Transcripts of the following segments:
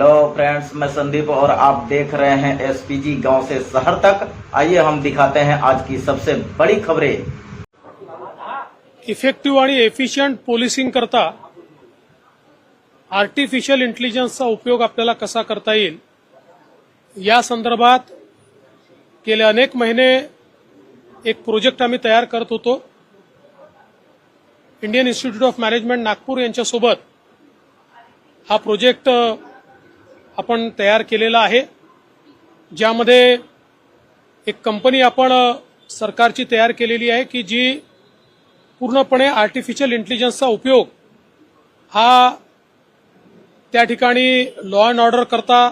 Hello friends, मैं संदीप और आप देख रहे हैं एसपीजी गांव से शहर तक। आइए हम दिखाते हैं आज की सबसे बड़ी खबरें। इफेक्टिव्ह आणि एफिशियंट पोलिसिंग करता आर्टिफिशियल इंटेलिजन्सचा उपयोग आपल्याला कसा करता येईल या संदर्भात गेले अनेक महिने एक प्रोजेक्ट आम्ही तयार करत होतो। Indian institute of management Nagpur यांच्यासोबत हा प्रोजेक्ट आपण तयार केलेला आहे, ज्यामध्ये एक कंपनी आपण सरकारची तयार केलेली आहे की जी पूर्णपणे आर्टिफिशियल इंटेलिजन्सचा उपयोग हा त्या ठिकाणी लॉ अँड ऑर्डर करता,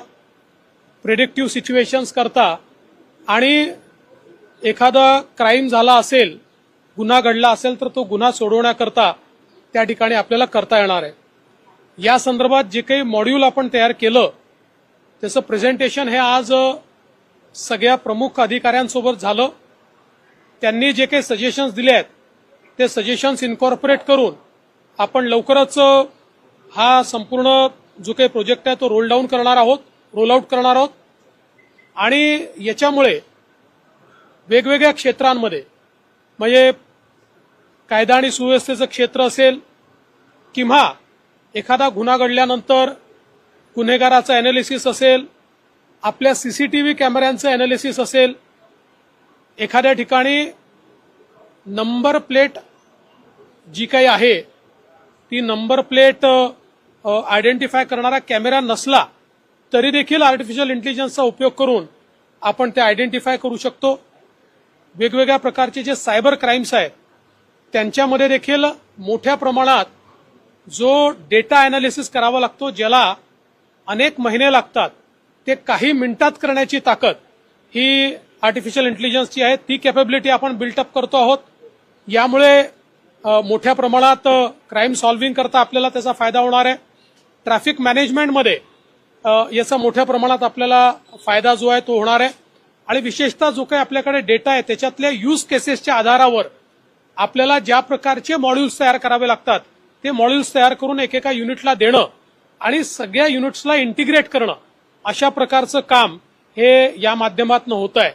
प्रिडिक्टिव्ह सिच्युएशन्स करता आणि एखादा क्राइम झाला असेल, गुन्हा घडला असेल तर तो गुन्हा सोडवण्याकरता त्या ठिकाणी आपल्याला करता येणार आहे। या संदर्भात जे काही मॉड्यूल आपण तयार केलं त्याचं प्रेझेंटेशन हे आज सगळ्या प्रमुख अधिकाऱ्यांसोबत झालं। त्यांनी जे काही सजेशन्स दिले आहेत ते सजेशन्स इन्कॉर्पोरेट करून आपण लवकरच हा संपूर्ण जो काही प्रोजेक्ट आहे तो रोल आउट करणार आहोत आणि याच्यामुळे वेगवेगळ्या क्षेत्रांमध्ये म्हणजे कायदा आणि सुव्यवस्थेचं क्षेत्र असेल किंवा एखादा गुन्हा घडल्यानंतर गुन्हेगाराचं अॅनालिसिस असेल, आपल्या सीसीटीव्ही कॅमेऱ्यांचं अॅनालिसिस असेल, एखाद्या ठिकाणी नंबर प्लेट जी काही आहे ती नंबर प्लेट आयडेंटिफाय करणारा कॅमेरा नसला तरी देखील आर्टिफिशियल इंटेलिजन्सचा उपयोग करून आपण ते आयडेंटिफाय करू शकतो। वेगवेगळ्या प्रकारचे जे सायबर क्राइम्स आहेत त्यांच्यामध्ये देखील मोठ्या प्रमाणात जो डेटा अॅनालिसिस करावा लागतो, ज्याला अनेक महिने लागतात, ते काही मिनिटात करण्याची ताकद ही आर्टिफिशियल इंटेलिजन्सची आहे। ती कॅपेबिलिटी आपण बिल्टअप करतो आहोत। यामुळे मोठ्या प्रमाणात क्राइम सॉल्व्हिंग करता आपल्याला त्याचा फायदा होणार आहे। ट्रॅफिक मॅनेजमेंटमध्ये याचा मोठ्या प्रमाणात आपल्याला फायदा जो आहे तो होणार आहे आणि विशेषतः जो काही आपल्याकडे डेटा आहे त्याच्यातल्या यूज केसेसच्या आधारावर आपल्याला ज्या प्रकारचे मॉड्यूल्स तयार करावे लागतात ते मॉड्यूल्स तयार करून एकेका युनिटला देणं आणि सगळ्या युनिट्सला इंटिग्रेट करणं, अशा प्रकारचं काम हे या माध्यमातून होत आहे।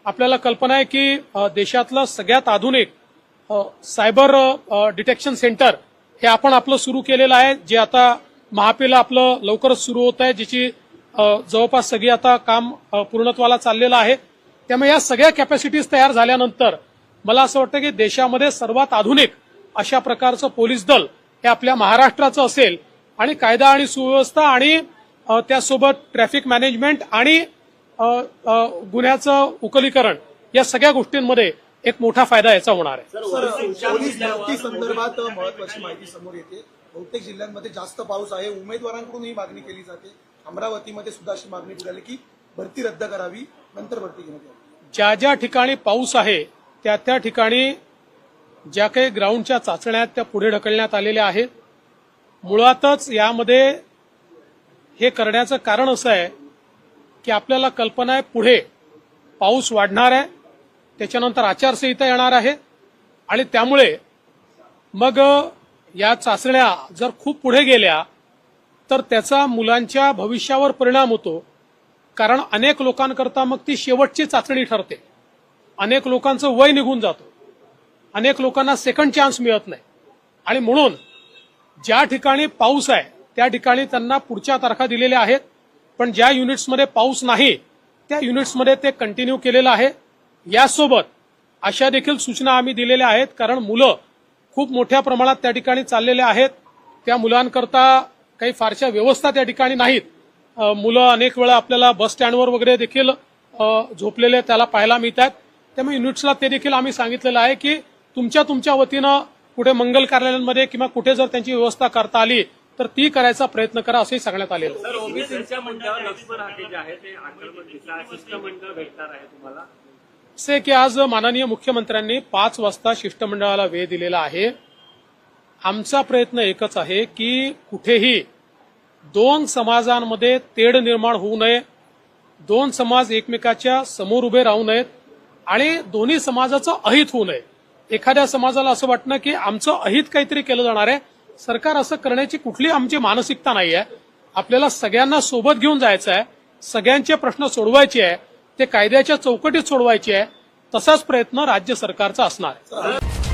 आपल्याला कल्पना आहे की देशातलं सगळ्यात आधुनिक सायबर डिटेक्शन सेंटर हे आपण आपलं सुरू केलेलं आहे, जे आता महापेला आपलं लवकरच सुरू होत आहे, ज्याची जवळपास सगळी आता काम पूर्णत्वाला चाललेलं आहे। त्यामुळे या सगळ्या कॅपॅसिटीज तयार झाल्यानंतर मला असं वाटतं की देशामध्ये सर्वात आधुनिक अशा प्रकारचं पोलीस दल हे आपल्या महाराष्ट्राचं असेल आणि कायदा आणि सुव्यवस्था आणि त्यासोबत ट्रॅफिक मॅनेजमेंट आणि गुन्ह्याचं उकलीकरण या सगळ्या गोष्टींमध्ये एक मोठा फायदा याचा होणार आहे। पोलीस भरती संदर्भात महत्वाची माहिती समोर येते। बहुतेक जिल्ह्यांमध्ये जास्त पाऊस आहे, उमेदवारांकडून ही मागणी केली जाते। अमरावतीमध्ये सुद्धा अशी मागणी निघाली की भरती रद्द करावी, नंतर भरती घेण्यात यावी। ज्या ज्या ठिकाणी पाऊस आहे त्या त्या ठिकाणी ज्या काही ग्राउंडच्या चाचण्या आहेत त्या पुढे ढकलण्यात आलेल्या आहेत। मुळातच यामध्ये हे करण्याचं कारण असं आहे की आपल्याला कल्पना आहे पुढे पाऊस वाढणार आहे, त्याच्यानंतर आचारसंहिता येणार आहे आणि त्यामुळे मग या चाचण्या जर खूप पुढे गेल्या तर त्याचा मुलांच्या भविष्यावर परिणाम होतो। कारण अनेक लोकांकरता मग ती शेवटची चाचणी ठरते, अनेक लोकांचं वय निघून जातं, अनेक लोकांना सेकंड चान्स मिळत नाही आणि म्हणून ज्या ठिकाणी पाऊस आहे त्या ठिकाणी त्यांना पुढच्या तारखा दिलेल्या आहेत, पण ज्या युनिट्समध्ये पाऊस नाही त्या युनिट्समध्ये ते कंटिन्यू केलेलं आहे। यासोबत अशा देखील सूचना आम्ही दिलेल्या आहेत, कारण मुलं खूप मोठ्या प्रमाणात त्या ठिकाणी चाललेले आहेत। त्या मुलांकरता काही फारशा व्यवस्था त्या ठिकाणी नाहीत। मुलं अनेक वेळा आपल्याला बस स्टँडवर वगैरे देखील झोपलेले त्याला पाहायला मिळतात। त्यामुळे युनिट्सला ते देखील आम्ही सांगितलेलं आहे की तुमच्या वतीनं कुठे मंगल कार्यालयांमध्ये किंवा कुठे जर त्यांची व्यवस्था करता आली तर ती करायचा प्रयत्न करा असंही सांगण्यात आलेलं आहे। ओबीसीच्या मंडळावर लक्ष्मण हाके जे आहे ते आक्रमक दिसला, शिष्टमंडळ भेटणार आहे तुम्हाला? असे की आज माननीय मुख्यमंत्र्यांनी 5 वाजता शिष्टमंडळाला वेळ दिलेला आहे। आमचा प्रयत्न एकच आहे की कुठेही 2 समाजांमध्ये तेढ निर्माण होऊ नये, 2 समाज एकमेकाच्या समोर उभे राहू नयेत आणि दोन्ही समाजाचं अहित होऊ नये। एखाद्या समाजाला असं वाटणं की आमचं अहित काहीतरी केलं जाणार आहे, सरकार असं करण्याची कुठली आमची मानसिकता नाहीये। आपल्याला सगळ्यांना सोबत घेऊन जायचं आहे, सगळ्यांचे प्रश्न सोडवायचे आहे, ते कायद्याच्या चौकटीत सोडवायचे आहे. तसाच प्रयत्न राज्य सरकारचा असणार आहे.